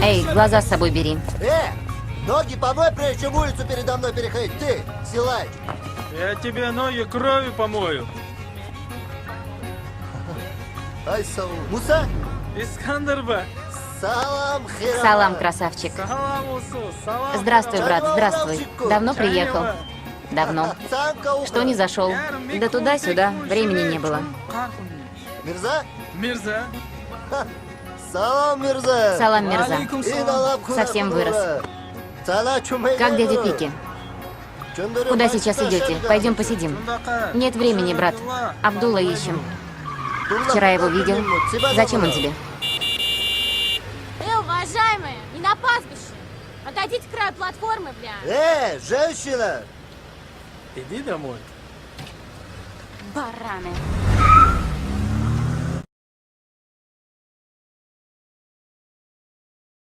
Эй, глаза с собой бери. Ноги помой, прежде чем улицу передо мной переходить. Ты, силач. Я тебе ноги кровью помою. Ай, Сау. Муса? Искандерба. Салам, хера. Салам, красавчик. Салам, Усу. Салам. Здравствуй, брат, здравствуй. Давно приехал? Давно. Что не зашел? Да туда-сюда, времени не было. Мирза? Мирза. Салам, Мирза. Салам, Мирза. Совсем вырос. Как дядя Пики? Куда сейчас идете? Пойдем посидим. Нет времени, брат. Абдулла ищем. Вчера его видел. Зачем он тебе? Уважаемые, не на пастбище. Отойдите к краю платформы, бля. Женщина! Иди домой. Бараны.